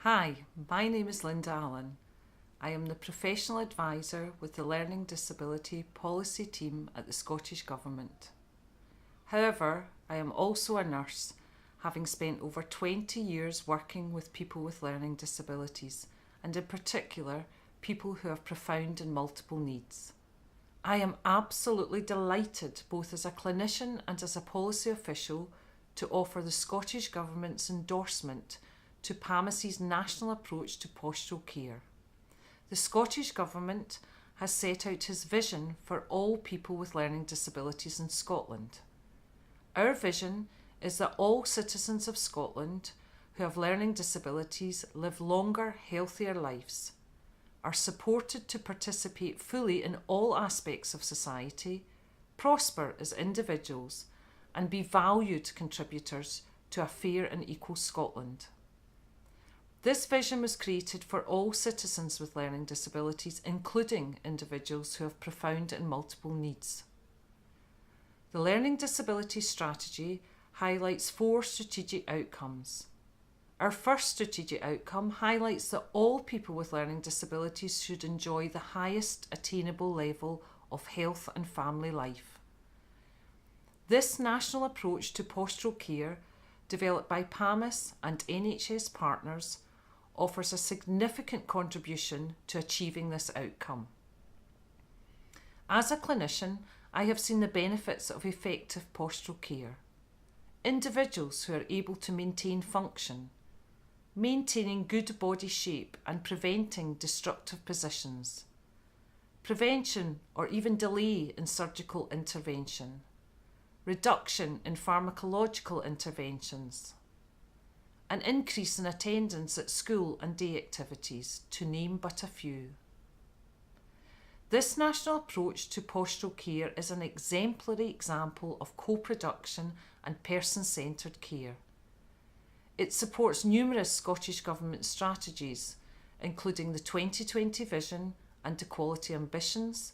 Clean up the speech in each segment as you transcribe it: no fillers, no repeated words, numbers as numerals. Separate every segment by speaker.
Speaker 1: Hi, my name is Linda Allen. I am the Professional Advisor with the Learning Disability Policy Team at the Scottish Government. However, I am also a nurse, having spent over 20 years working with people with learning disabilities, and in particular, people who have profound and multiple needs. I am absolutely delighted, both as a clinician and as a policy official, to offer the Scottish Government's endorsement to PAMIS's national approach to postural care. The Scottish Government has set out his vision for all people with learning disabilities in Scotland. Our vision is that all citizens of Scotland who have learning disabilities live longer, healthier lives, are supported to participate fully in all aspects of society, prosper as individuals, and be valued contributors to a fair and equal Scotland. This vision was created for all citizens with learning disabilities, including individuals who have profound and multiple needs. The Learning Disability Strategy highlights 4 strategic outcomes. Our first strategic outcome highlights that all people with learning disabilities should enjoy the highest attainable level of health and family life. This national approach to postural care, developed by PAMIS and NHS partners, offers a significant contribution to achieving this outcome. As a clinician, I have seen the benefits of effective postural care. Individuals who are able to maintain function, maintaining good body shape and preventing destructive positions, prevention or even delay in surgical intervention, reduction in pharmacological interventions, an increase in attendance at school and day activities, to name but a few. This national approach to postural care is an exemplary example of co-production and person-centred care. It supports numerous Scottish Government strategies, including the 2020 Vision and Equality Ambitions,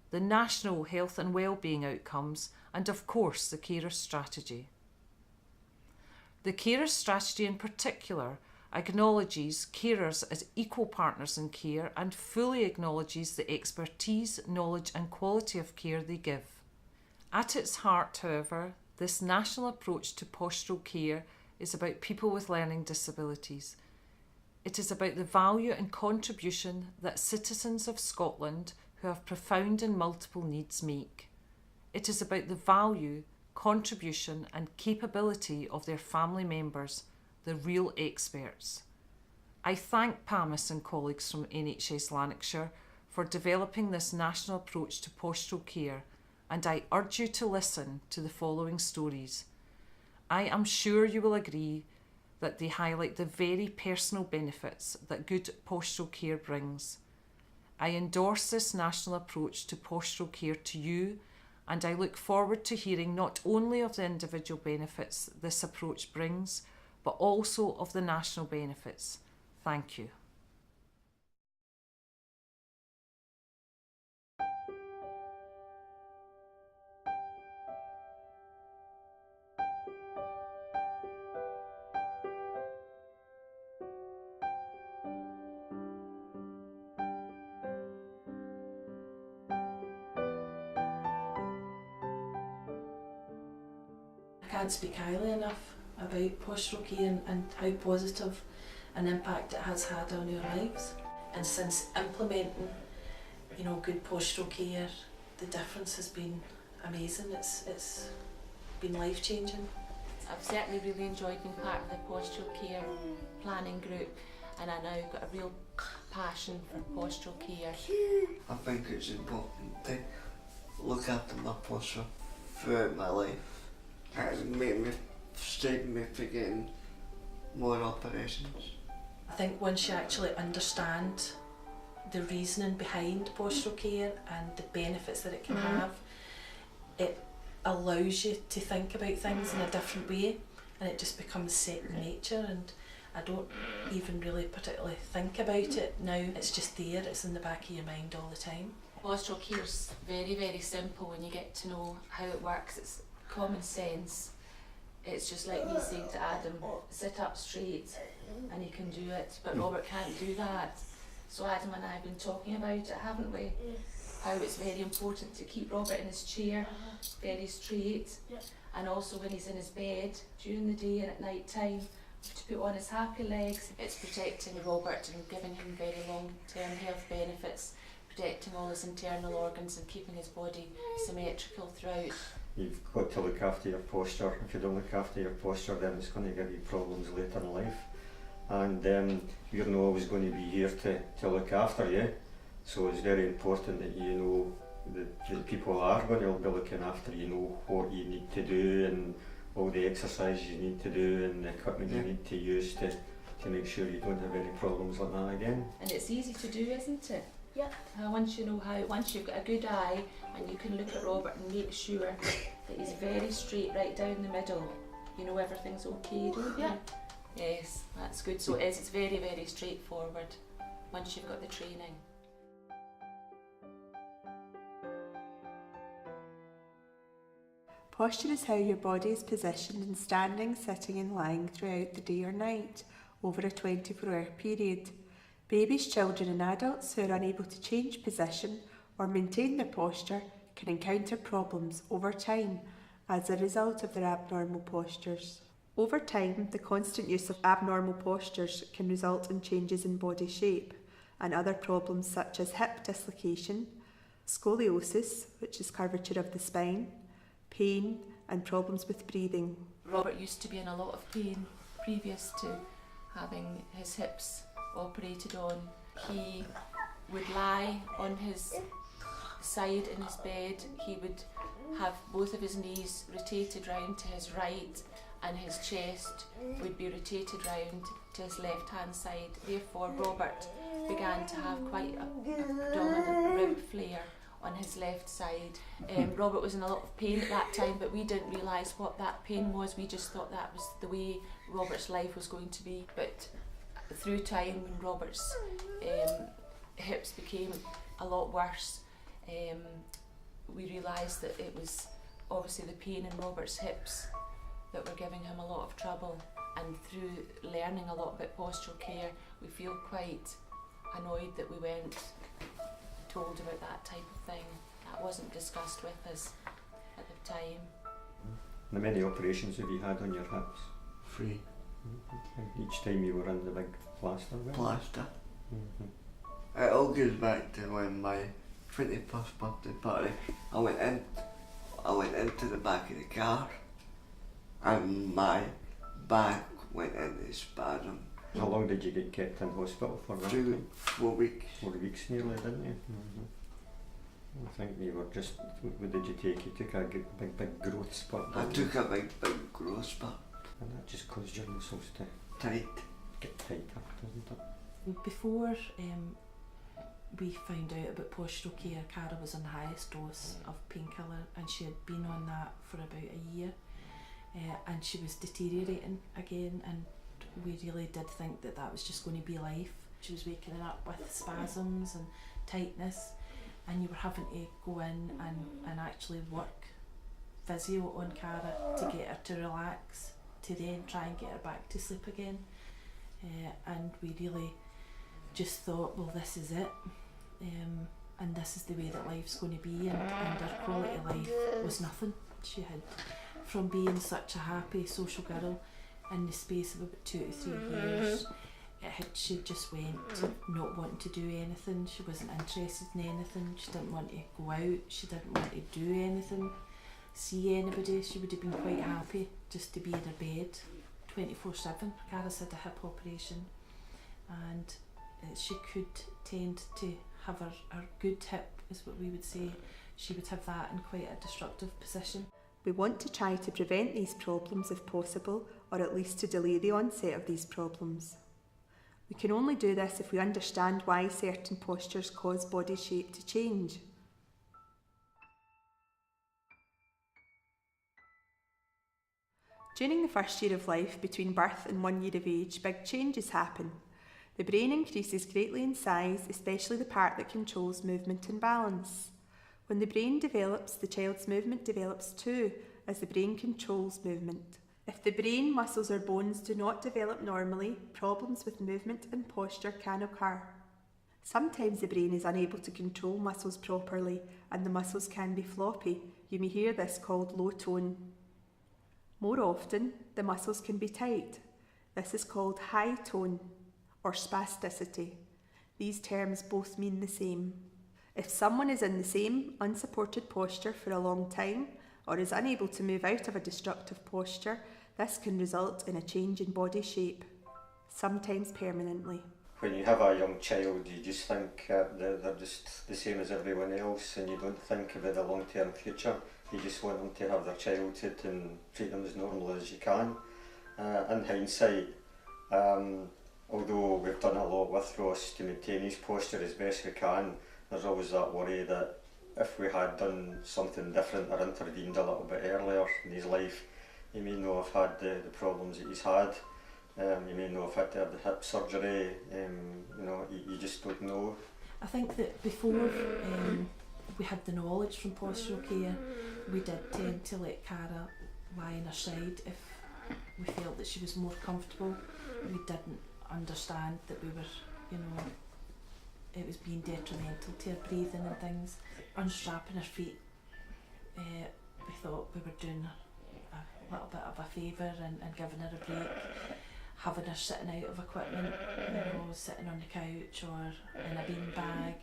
Speaker 1: the National Health and Wellbeing Outcomes, and of course the Carers Strategy. The Carers Strategy in particular acknowledges carers as equal partners in care and fully acknowledges the expertise, knowledge and quality of care they give. At its heart, however, this national approach to postural care is about people with learning disabilities. It is about the value and contribution that citizens of Scotland who have profound and multiple needs make. It is about the value, contribution and capability of their family members, the real experts. I thank PAMIS and colleagues from NHS Lanarkshire for developing this national approach to postural care, and I urge you to listen to the following stories. I am sure you will agree that they highlight the very personal benefits that good postural care brings. I endorse this national approach to postural care to you, and I look forward to hearing not only of the individual benefits this approach brings, but also of the national benefits. Thank you.
Speaker 2: I can't speak highly enough about postural care and how positive an impact it has had on our lives. And since implementing, good postural care, the difference has been amazing. It's been life-changing.
Speaker 3: I've certainly really enjoyed being part of the postural care planning group, and I now got a real passion for postural care.
Speaker 4: I think it's important to look after my posture throughout my life. It has made me stop me for getting more operations.
Speaker 2: I think once you actually understand the reasoning behind postural care and the benefits that it can have, it allows you to think about things in a different way, and it just becomes second nature, and I don't even really particularly think about it now. It's just there, it's in the back of your mind all the time.
Speaker 3: Postural care is very, very simple when you get to know how it works. It's common sense. it's just like me saying to Adam, sit up straight, and he can do it, but Robert can't do that. So Adam and I have been talking about it, haven't we? How it's very important to keep Robert in his chair very straight, and also when he's in his bed during the day and at night time, to put on his happy legs. It's protecting Robert and giving him very long-term health benefits, protecting all his internal organs and keeping his body symmetrical throughout.
Speaker 5: You've got to look after your posture. If you don't look after your posture, then it's going to give you problems later in life. And you're not always going to be here to look after you. So it's very important that you know that the people are going to be looking after you, know what you need to do and all the exercises you need to do and the equipment you need to use to make sure you don't have any problems like that again.
Speaker 3: And it's easy to do, isn't it?
Speaker 2: Yep.
Speaker 3: Once you know how, once you've got a good eye and you can look at Robert and make sure that he's very straight right down the middle, you know everything's okay, don't you? Yes, that's good. So it's very, very straightforward once you've got the training.
Speaker 6: Posture is how your body is positioned in standing, sitting and lying throughout the day or night over a 24-hour period. Babies, children and adults who are unable to change position or maintain their posture can encounter problems over time as a result of their abnormal postures. Over time, the constant use of abnormal postures can result in changes in body shape and other problems such as hip dislocation, scoliosis, which is curvature of the spine, pain and problems with breathing.
Speaker 3: Robert used to be in a lot of pain previous to having his hips operated on. He would lie on his side in his bed. He would have both of his knees rotated round to his right and his chest would be rotated round to his left hand side. Therefore Robert began to have quite a dominant rib flare on his left side. Robert was in a lot of pain at that time, but we didn't realise what that pain was. We just thought that was the way Robert's life was going to be. But through time, when Robert's hips became a lot worse, we realised that it was obviously the pain in Robert's hips that were giving him a lot of trouble. And through learning a lot about postural care, we feel quite annoyed that we weren't told about that type of thing. That wasn't discussed with us at the time.
Speaker 5: How many operations have you had on your hips?
Speaker 4: 3.
Speaker 5: Each time you were in the big plaster?
Speaker 4: Plaster. It all goes back to when my 21st birthday party, I went into the back of the car and my back went into spasm.
Speaker 5: How long did you get kept in hospital for that?
Speaker 4: 4 weeks.
Speaker 5: 4 weeks nearly, didn't you? I think you were just, what did you take? You took a big growth spurt.
Speaker 4: I took a big growth spurt.
Speaker 5: And that just caused your muscles to get tighter, doesn't it?
Speaker 2: Before we found out about postural care, Cara was on the highest dose of painkiller and she had been on that for about a year, and she was deteriorating again, and we really did think that that was just going to be life. She was waking up with spasms and tightness, and you were having to go in and actually work physio on Cara to get her to relax, to then try and get her back to sleep again. And we really just thought, well, this is it, and this is the way that life's going to be, and her quality of life was nothing. She had, from being such a happy social girl in the space of about 2 to 3 years, she just went not wanting to do anything. She wasn't interested in anything. She didn't want to go out. She didn't want to do anything, see anybody. She would have been quite happy just to be in her bed 24/7. Cara's had a hip operation, and she could tend to have her good hip, is what we would say. She would have that in quite a destructive position.
Speaker 6: We want to try to prevent these problems if possible, or at least to delay the onset of these problems. We can only do this if we understand why certain postures cause body shape to change. During the first year of life, between birth and 1 year of age, big changes happen. The brain increases greatly in size, especially the part that controls movement and balance. When the brain develops, the child's movement develops too, as the brain controls movement. If the brain, muscles or bones do not develop normally, problems with movement and posture can occur. Sometimes the brain is unable to control muscles properly and the muscles can be floppy. You may hear this called low tone. More often, the muscles can be tight. This is called high tone or spasticity. These terms both mean the same. If someone is in the same unsupported posture for a long time or is unable to move out of a destructive posture, this can result in a change in body shape, sometimes permanently.
Speaker 5: When you have a young child, you just think they're just the same as everyone else, and you don't think about the long-term future. You just want them to have their childhood and treat them as normal as you can. In hindsight, although we've done a lot with Ross to maintain his posture as best we can, there's always that worry that if we had done something different or intervened a little bit earlier in his life, he may not have had the problems that he's had. You may not have had to have the hip surgery. You just don't know.
Speaker 2: I think that before we had the knowledge from Postural Care, we did tend to let Cara lie on her side if we felt that she was more comfortable. We didn't understand that we were, it was being detrimental to her breathing and things. Unstrapping her feet, we thought we were doing her a little bit of a favour and giving her a break. Having her sitting out of equipment, sitting on the couch or in a bean bag,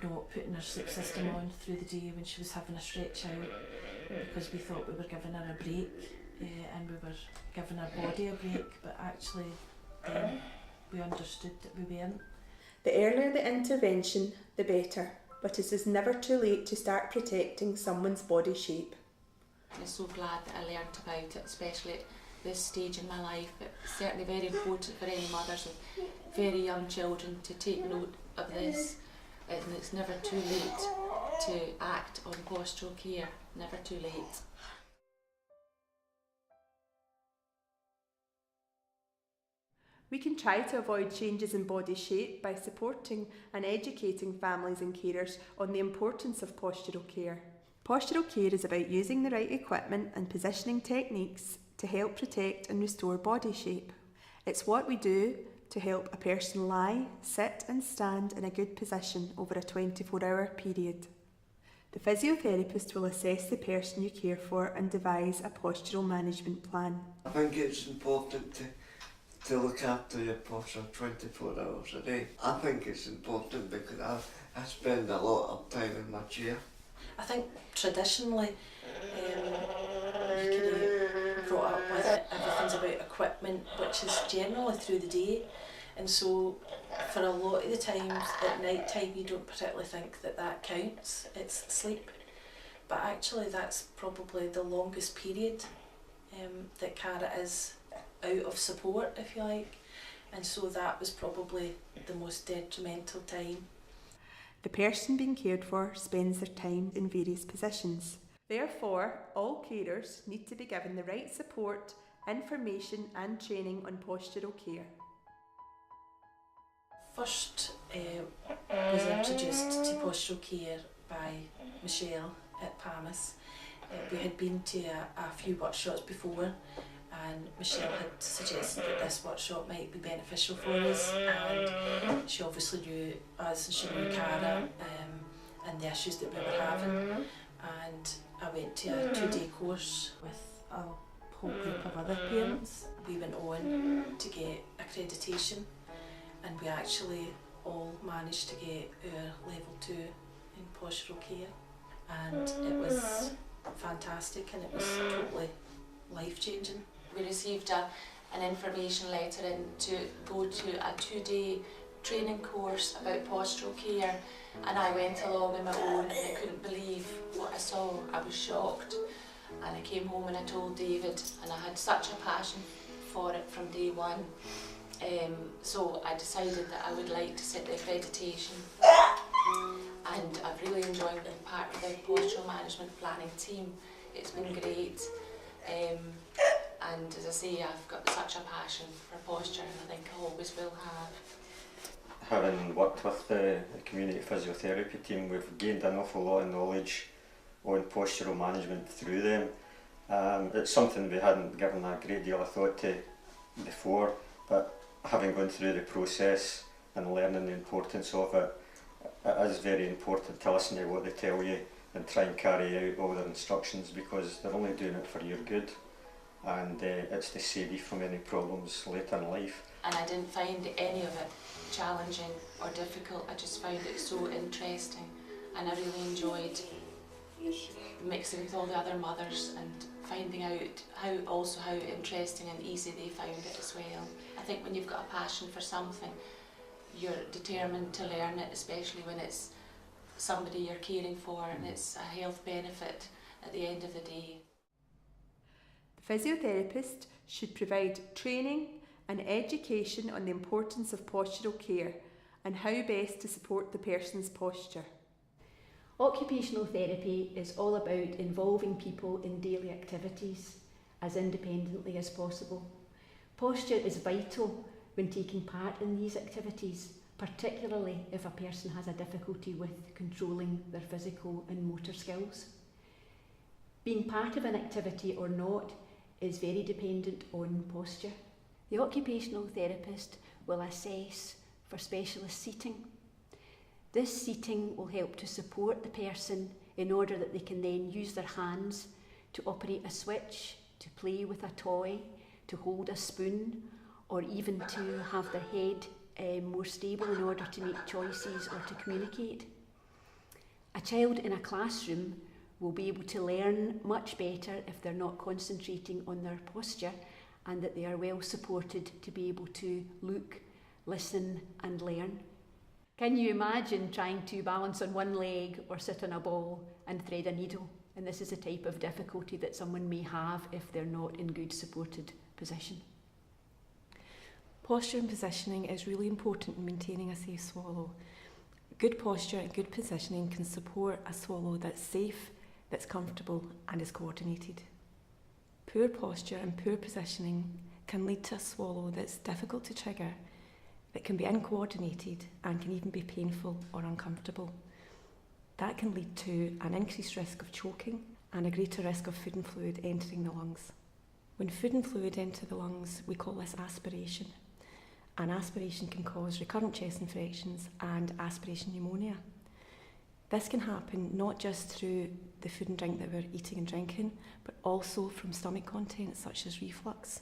Speaker 2: not putting her sleep system on through the day when she was having a stretch out, because we thought we were giving her a break and we were giving her body a break, but actually then we understood that we weren't.
Speaker 6: The earlier the intervention, the better, but it is never too late to start protecting someone's body shape.
Speaker 3: I'm so glad that I learnt about it, especially at this stage in my life. It's certainly very important for any mothers with very young children to take note of this, and it's never too late to act on postural care, never too late.
Speaker 6: We can try to avoid changes in body shape by supporting and educating families and carers on the importance of postural care. Postural care is about using the right equipment and positioning techniques to help protect and restore body shape. It's what we do to help a person lie, sit and stand in a good position over a 24-hour period. The physiotherapist will assess the person you care for and devise a postural management plan.
Speaker 4: I think it's important to look after your posture 24 hours a day. I think it's important because I spend a lot of time in my chair.
Speaker 2: I think traditionally you could brought up with it, everything's about equipment, which is generally through the day, and so for a lot of the times at night time you don't particularly think that counts, it's sleep, but actually that's probably the longest period that Cara is out of support, if you like, and so that was probably the most detrimental time.
Speaker 6: The person being cared for spends their time in various positions. Therefore, all carers need to be given the right support, information and training on postural care.
Speaker 2: First was introduced to postural care by Michelle at PAMIS. We had been to a few workshops before, and Michelle had suggested that this workshop might be beneficial for us, and she obviously knew us and she knew Cara and the issues that we were having, and I went to a 2-day course with a whole group of other parents. We went on to get accreditation, and we actually all managed to get our level 2 in postural care, and it was fantastic and it was totally life-changing.
Speaker 3: We received an information letter in to go to a 2-day training course about postural care, and I went along on my own and I couldn't believe what I saw. I was shocked, and I came home and I told David, and I had such a passion for it from day one. So I decided that I would like to sit the accreditation, and I've really enjoyed being part of the postural management planning team. It's been great. And as I say, I've got such a passion for posture, and I think I always will have.
Speaker 5: Having worked with the community physiotherapy team, we've gained an awful lot of knowledge on postural management through them, It's something we hadn't given a great deal of thought to before, but having gone through the process and learning the importance of it, it is very important to listen to what they tell you and try and carry out all their instructions, because they're only doing it for your good, and it's to save you from any problems later in life.
Speaker 3: And I didn't find any of it challenging or difficult. I just found it so interesting, and I really enjoyed mixing with all the other mothers and finding out how interesting and easy they found it as well. I think when you've got a passion for something, you're determined to learn it, especially when it's somebody you're caring for and it's a health benefit at the end of the day.
Speaker 6: The physiotherapist should provide training and education on the importance of postural care and how best to support the person's posture.
Speaker 7: Occupational therapy is all about involving people in daily activities as independently as possible. Posture is vital when taking part in these activities, particularly if a person has a difficulty with controlling their physical and motor skills. Being part of an activity or not is very dependent on posture. The occupational therapist will assess for specialist seating. This seating will help to support the person in order that they can then use their hands to operate a switch, to play with a toy, to hold a spoon, or even to have their head more stable in order to make choices or to communicate. A child in a classroom will be able to learn much better if they're not concentrating on their posture, and that they are well supported to be able to look, listen and learn. Can you imagine trying to balance on one leg or sit on a ball and thread a needle? And this is a type of difficulty that someone may have if they're not in good supported position.
Speaker 8: Posture and positioning is really important in maintaining a safe swallow. Good posture and good positioning can support a swallow that's safe, that's comfortable and is coordinated. Poor posture and poor positioning can lead to a swallow that's difficult to trigger, that can be uncoordinated and can even be painful or uncomfortable. That can lead to an increased risk of choking and a greater risk of food and fluid entering the lungs. When food and fluid enter the lungs, we call this aspiration. And aspiration can cause recurrent chest infections and aspiration pneumonia. This can happen not just through the food and drink that we're eating and drinking, but also from stomach contents such as reflux.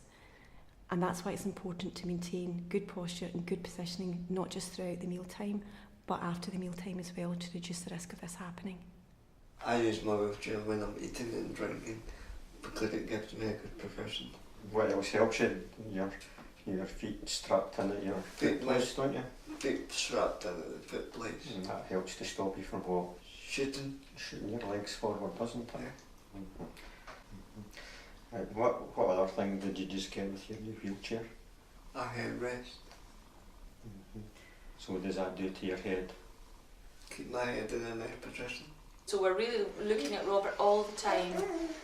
Speaker 8: And that's why it's important to maintain good posture and good positioning, not just throughout the mealtime, but after the mealtime as well, to reduce the risk of this happening.
Speaker 4: I use my wheelchair when I'm eating and drinking because it gives me a good position.
Speaker 5: What else helps you? Your feet strapped in at your foot plates, don't you?
Speaker 4: Feet strapped in at the foot plates.
Speaker 5: And that helps to stop you from what?
Speaker 4: Shooting
Speaker 5: Shooting your legs forward, doesn't it?
Speaker 4: Yeah.
Speaker 5: Right, what other thing did you just get with your new wheelchair?
Speaker 4: A headrest.
Speaker 5: So what does that do to your head?
Speaker 4: Keep my head in a nice position.
Speaker 3: So we're really looking at Robert all the time,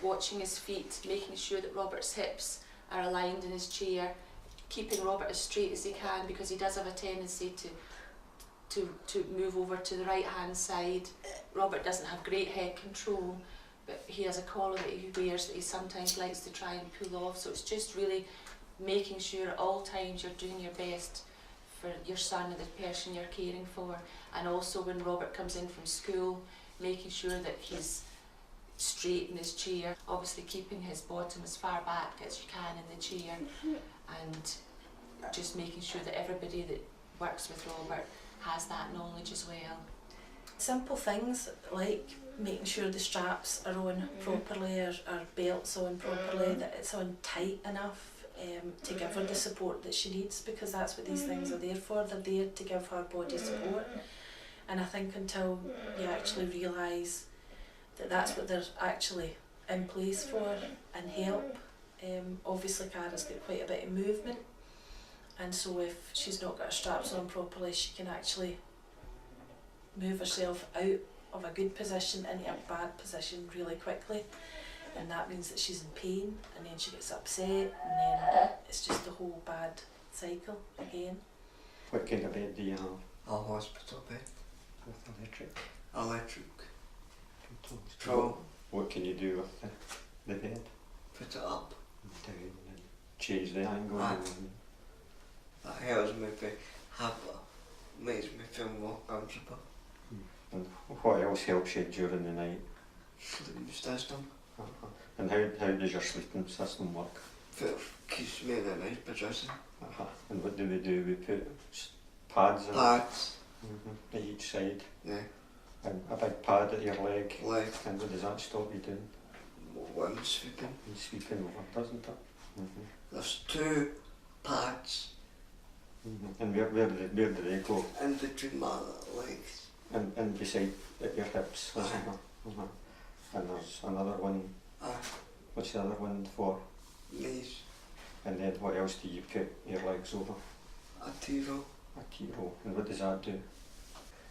Speaker 3: watching his feet, making sure that Robert's hips are aligned in his chair, keeping Robert as straight as he can, because he does have a tendency to move over to the right hand side. Robert doesn't have great head control, but he has a collar that he wears that he sometimes likes to try and pull off. So it's just really making sure at all times you're doing your best for your son and the person you're caring for. And also when Robert comes in from school, making sure that he's straight in his chair, obviously keeping his bottom as far back as you can in the chair, and just making sure that everybody that works with Robert has that knowledge as well.
Speaker 2: Simple things like making sure the straps are on properly, or belts on properly, that it's on tight enough to give her the support that she needs, because that's what these things are there for. They're there to give her body support. And I think until you actually realise that that's what they're actually in place for and help. Obviously Cara's got quite a bit of movement, and so if she's not got her straps on properly, she can actually move herself out of a good position into a bad position really quickly, and that means that she's in pain, and then she gets upset, and then it's just the whole bad cycle again.
Speaker 5: What kind of bed do you have?
Speaker 4: A hospital bed.
Speaker 5: With electric?
Speaker 4: Electric.
Speaker 5: So what can you do with the bed?
Speaker 4: put it up.
Speaker 5: Down and change the angle.
Speaker 4: Aye.
Speaker 5: And
Speaker 4: That helps me makes me feel more comfortable.
Speaker 5: and what else helps you during the night?
Speaker 4: Sleep system.
Speaker 5: And how does your sleeping system work?
Speaker 4: It keeps me in a nice position.
Speaker 5: And what do we do? We put pads in
Speaker 4: Pads.
Speaker 5: at each side.
Speaker 4: Yeah.
Speaker 5: And a big pad at your leg.
Speaker 4: Leg.
Speaker 5: And what does that stop you doing?
Speaker 4: One sweeping.
Speaker 5: And sweeping over, doesn't it?
Speaker 4: There's 2 pads
Speaker 5: And where do they go?
Speaker 4: in between my legs.
Speaker 5: And beside at your hips, isn't there? And there's another one. What's the other one for?
Speaker 4: Knees.
Speaker 5: And then what else do you put your legs over?
Speaker 4: A T-roll.
Speaker 5: A T-roll. And what does that do?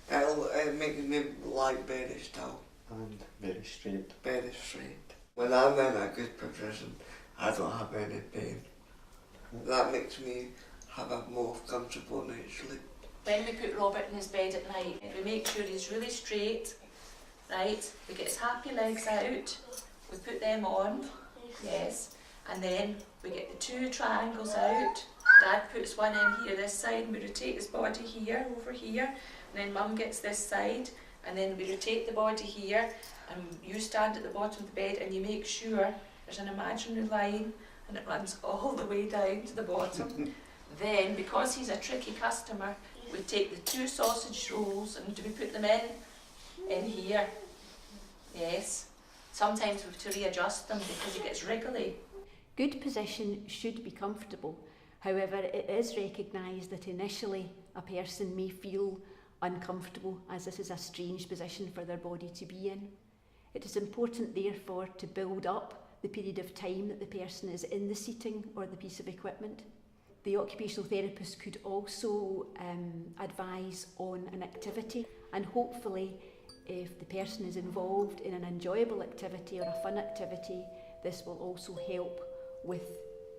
Speaker 4: It makes me lie very still,
Speaker 5: And very straight.
Speaker 4: very straight. When I'm in a good position, I don't have any pain. That makes me have a more comfortable night's sleep.
Speaker 3: When we put Robert in his bed at night, we make sure he's really straight, right? We get his happy legs out, we put them on, yes, and then we get the 2 triangles out. Dad puts one in here, this side, and we rotate his body here, over here, and then Mum gets this side, and then we rotate the body here, and you stand at the bottom of the bed and you make sure there's an imaginary line and it runs all the way down to the bottom. Then, because he's a tricky customer, we take the 2 sausage rolls and do we put them in here? Yes. Sometimes we have to readjust them because he gets wriggly.
Speaker 7: Good position should be comfortable. However, it is recognised that initially a person may feel uncomfortable as this is a strange position for their body to be in. It is important therefore to build up the period of time that the person is in the seating or the piece of equipment. The occupational therapist could also advise on an activity, and hopefully if the person is involved in an enjoyable activity or a fun activity, this will also help with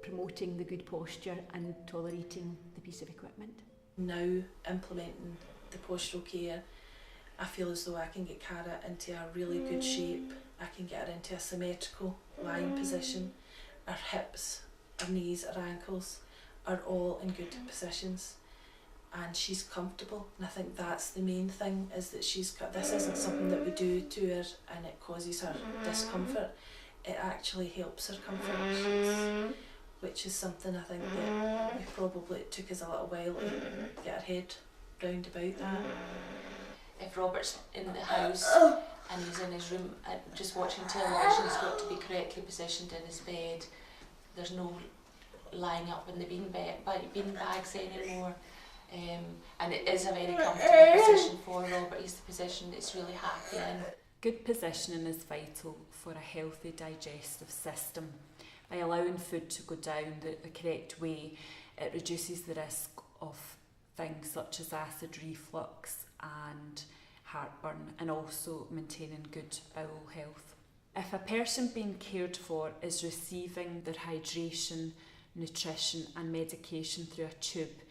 Speaker 7: promoting the good posture and tolerating the piece of equipment.
Speaker 2: Now implementing the postural care, I feel as though I can get Cara into a really good shape. I can get her into a symmetrical lying position. Her hips, her knees, her ankles are all in good positions, and she's comfortable. And I think that's the main thing, is that this isn't something that we do to her and it causes her discomfort. It actually helps her comfort, which is something I think that it took us a little while to get our head round about that.
Speaker 3: If Robert's in the house and he's in his room just watching television, he's got to be correctly positioned in his bed. There's no lying up in the bean bags anymore. And it is a very comfortable position for Robert. He's the position that's really happy in.
Speaker 9: Good positioning is vital for a healthy digestive system. By allowing food to go down the correct way, it reduces the risk of things such as acid reflux and heartburn, and also maintaining good bowel health. If a person being cared for is receiving their hydration, nutrition and medication through a tube,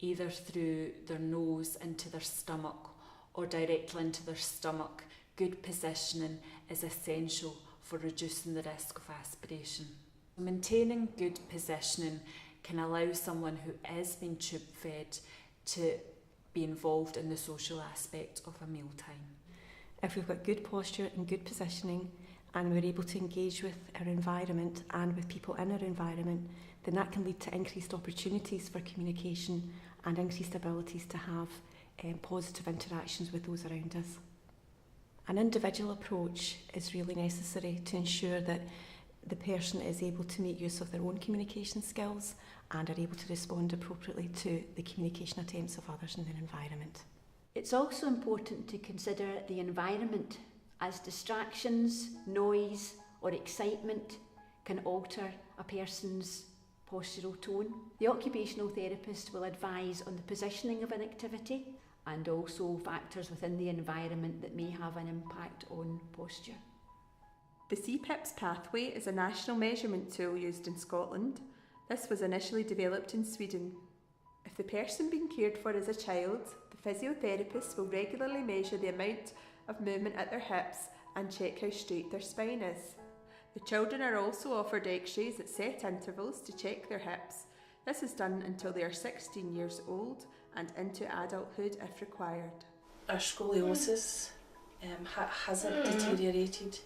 Speaker 9: either through their nose into their stomach or directly into their stomach, good positioning is essential for reducing the risk of aspiration. Maintaining good positioning can allow someone who is being tube fed to be involved in the social aspect of a mealtime.
Speaker 8: If we've got good posture and good positioning and we're able to engage with our environment and with people in our environment, then that can lead to increased opportunities for communication and increased abilities to have positive interactions with those around us. An individual approach is really necessary to ensure that the person is able to make use of their own communication skills and are able to respond appropriately to the communication attempts of others in their environment.
Speaker 7: It's also important to consider the environment, as distractions, noise or excitement can alter a person's postural tone. The occupational therapist will advise on the positioning of an activity and also factors within the environment that may have an impact on posture.
Speaker 6: The CPIPS pathway is a national measurement tool used in Scotland. This was initially developed in Sweden. If the person being cared for is a child, the physiotherapist will regularly measure the amount of movement at their hips and check how straight their spine is. The children are also offered x-rays at set intervals to check their hips. This is done until they are 16 years old and into adulthood if required.
Speaker 2: Our scoliosis hasn't deteriorated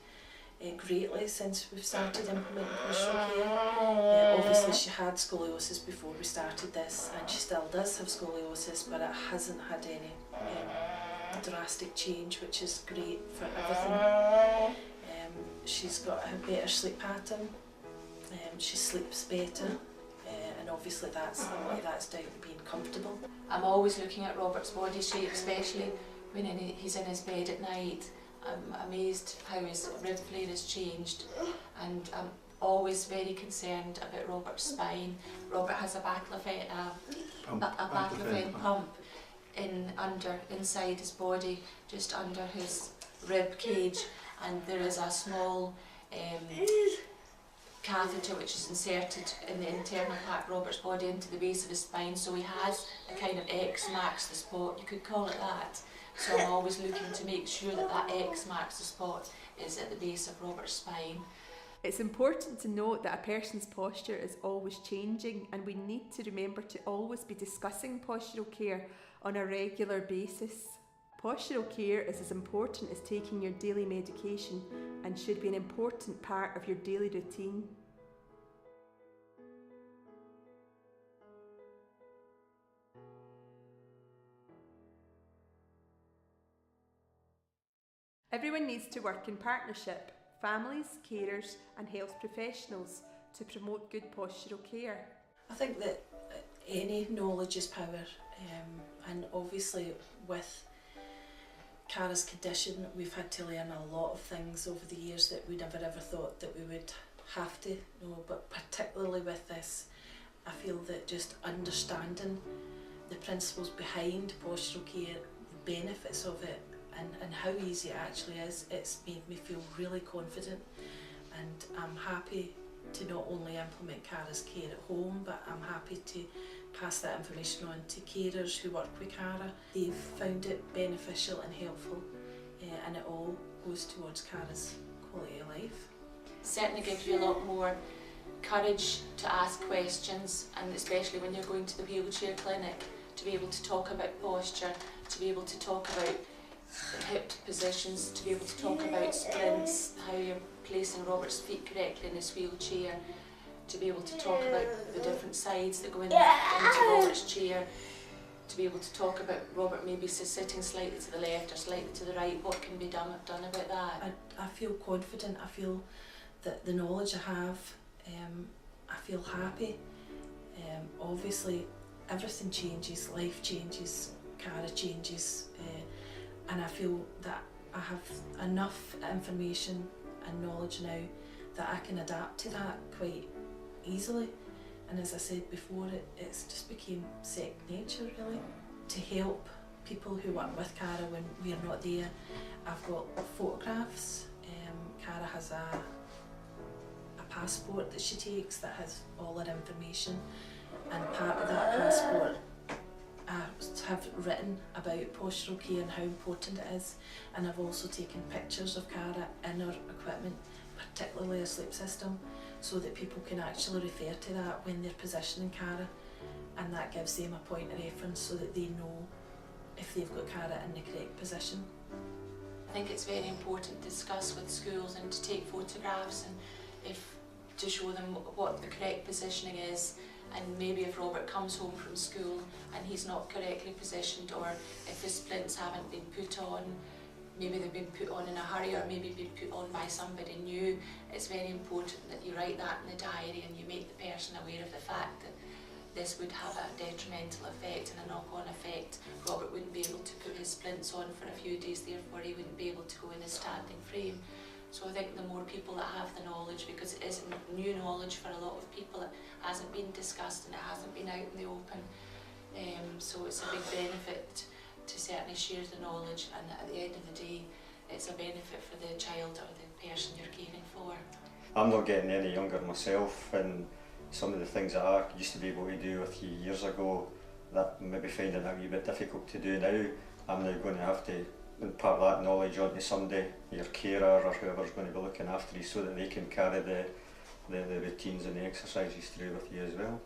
Speaker 2: greatly since we've started implementing postural care. Obviously she had scoliosis before we started this, and she still does have scoliosis, but it hasn't had any drastic change, which is great for everything. She's got a better sleep pattern, she sleeps better, and obviously a lot of that's down to being comfortable.
Speaker 3: I'm always looking at Robert's body shape, especially when he's in his bed at night. I'm amazed how his rib flare has changed, and I'm always very concerned about Robert's spine. Robert has a baclofen pump inside his body, just under his rib cage, and there is a small catheter which is inserted in the internal part of Robert's body into the base of his spine, so he has a kind of X marks the spot, you could call it that. So I'm always looking to make sure that X marks the spot is at the base of Robert's spine.
Speaker 6: It's important to note that a person's posture is always changing, and we need to remember to always be discussing postural care on a regular basis. Postural care is as important as taking your daily medication and should be an important part of your daily routine. Everyone needs to work in partnership, families, carers and health professionals, to promote good postural care.
Speaker 2: I think that any knowledge is power, and obviously with Cara's condition we've had to learn a lot of things over the years that we never ever thought that we would have to know, but particularly with this I feel that just understanding the principles behind postural care, the benefits of it, and how easy it actually is, it's made me feel really confident, and I'm happy to not only implement Cara's care at home, but I'm happy to pass that information on to carers who work with Cara. They've found it beneficial and helpful, and it all goes towards Cara's quality of life.
Speaker 3: Certainly gives you a lot more courage to ask questions, and especially when you're going to the wheelchair clinic, to be able to talk about posture, to be able to talk about hip positions, to be able to talk about splints, how you're placing Robert's feet correctly in his wheelchair, to be able to talk about the different sides that go into Robert's chair, to be able to talk about Robert maybe sitting slightly to the left or slightly to the right, what can be done about that.
Speaker 2: I feel confident, I feel that the knowledge I have, I feel happy. Obviously everything changes, life changes, Cara changes, and I feel that I have enough information and knowledge now that I can adapt to that quite easily. And as I said before, it's just became second nature really. To help people who work with Cara when we're not there, I've got photographs. Cara has a passport that she takes that has all her information, and part of that passport I have written about postural care and how important it is, and I've also taken pictures of Cara in her equipment, particularly her sleep system, so that people can actually refer to that when they're positioning Cara, and that gives them a point of reference so that they know if they've got Cara in the correct position.
Speaker 3: I think it's very important to discuss with schools and to take photographs, and to show them what the correct positioning is. And maybe if Robert comes home from school and he's not correctly positioned, or if his splints haven't been put on, maybe they've been put on in a hurry or maybe been put on by somebody new, it's very important that you write that in the diary and you make the person aware of the fact that this would have a detrimental effect and a knock-on effect. Robert wouldn't be able to put his splints on for a few days, therefore he wouldn't be able to go in his standing frame. So I think the more people that have the knowledge, because it is new knowledge for a lot of people, it hasn't been discussed and it hasn't been out in the open. So it's a big benefit to certainly share the knowledge, and at the end of the day, it's a benefit for the child or the person you're caring for.
Speaker 5: I'm not getting any younger myself, and some of the things that I used to be able to do a few years ago that maybe finding it a wee bit difficult to do now, I'm now going to have to impart that knowledge onto somebody, your carer or whoever's going to be looking after you, so that they can carry the routines and the exercises through with you as well.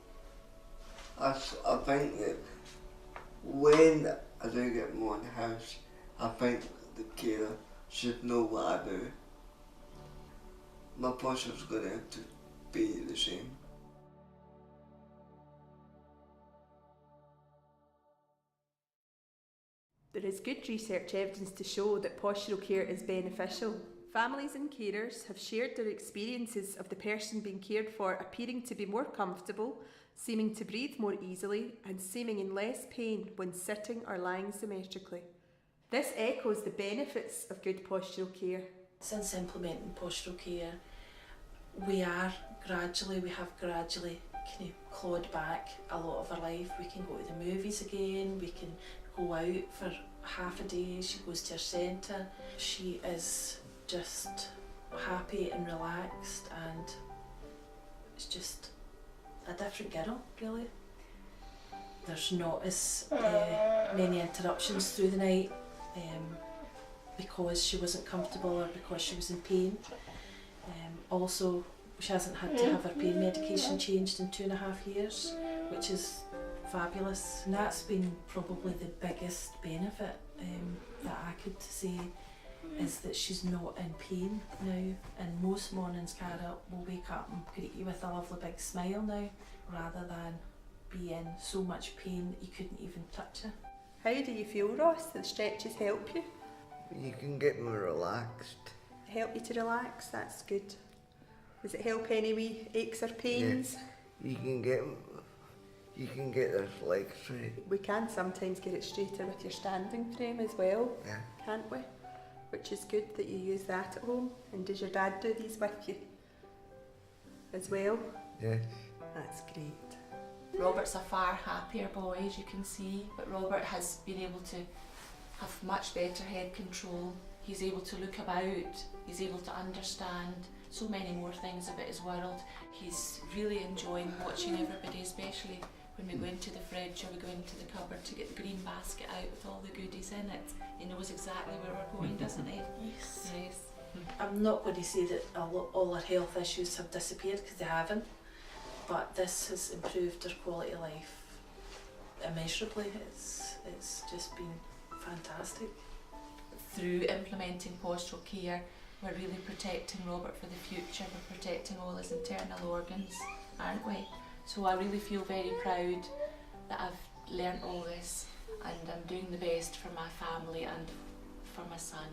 Speaker 4: I think that when I do get more in the house, I think the carer should know what I do. My posture's going to have to be the same.
Speaker 6: There is good research evidence to show that postural care is beneficial. Families and carers have shared their experiences of the person being cared for appearing to be more comfortable, seeming to breathe more easily, and seeming in less pain when sitting or lying symmetrically. This echoes the benefits of good postural care.
Speaker 2: Since implementing postural care, we have gradually kind of clawed back a lot of our life. We can go to the movies again, we can go out for half a day, she goes to her centre. She is just happy and relaxed, and it's just a different girl, really. There's not as many interruptions through the night because she wasn't comfortable or because she was in pain. Also, she hasn't had to have her pain medication changed in 2.5 years, which is fabulous. And that's been probably the biggest benefit that I could say, is that she's not in pain now. And most mornings Cara will wake up and greet you with a lovely big smile now, rather than be in so much pain that you couldn't even touch her.
Speaker 6: How do you feel, Ross? Do the stretches help you?
Speaker 4: You can get more relaxed.
Speaker 6: Help you to relax? That's good. Does it help any wee aches or pains?
Speaker 4: Yeah. You can get their legs straight.
Speaker 6: We can sometimes get it straighter with your standing frame as well,
Speaker 4: Yeah.
Speaker 6: can't we? Which is good that you use that at home. And does your dad do these with you as well?
Speaker 4: Yes.
Speaker 6: That's great.
Speaker 3: Robert's a far happier boy, as you can see, but Robert has been able to have much better head control. He's able to look about, he's able to understand so many more things about his world. He's really enjoying watching everybody, especially when we go into the fridge or we go into the cupboard to get the green basket out with all the goodies in it. He knows exactly where we're going, doesn't he?
Speaker 2: Yes.
Speaker 3: Yes.
Speaker 2: I'm not going to say that all her health issues have disappeared, because they haven't, but this has improved her quality of life immeasurably. It's just been fantastic.
Speaker 3: Through implementing postural care, we're really protecting Robert for the future. We're protecting all his internal organs, aren't we? So I really feel very proud that I've learnt all this, and I'm doing the best for my family and for my son.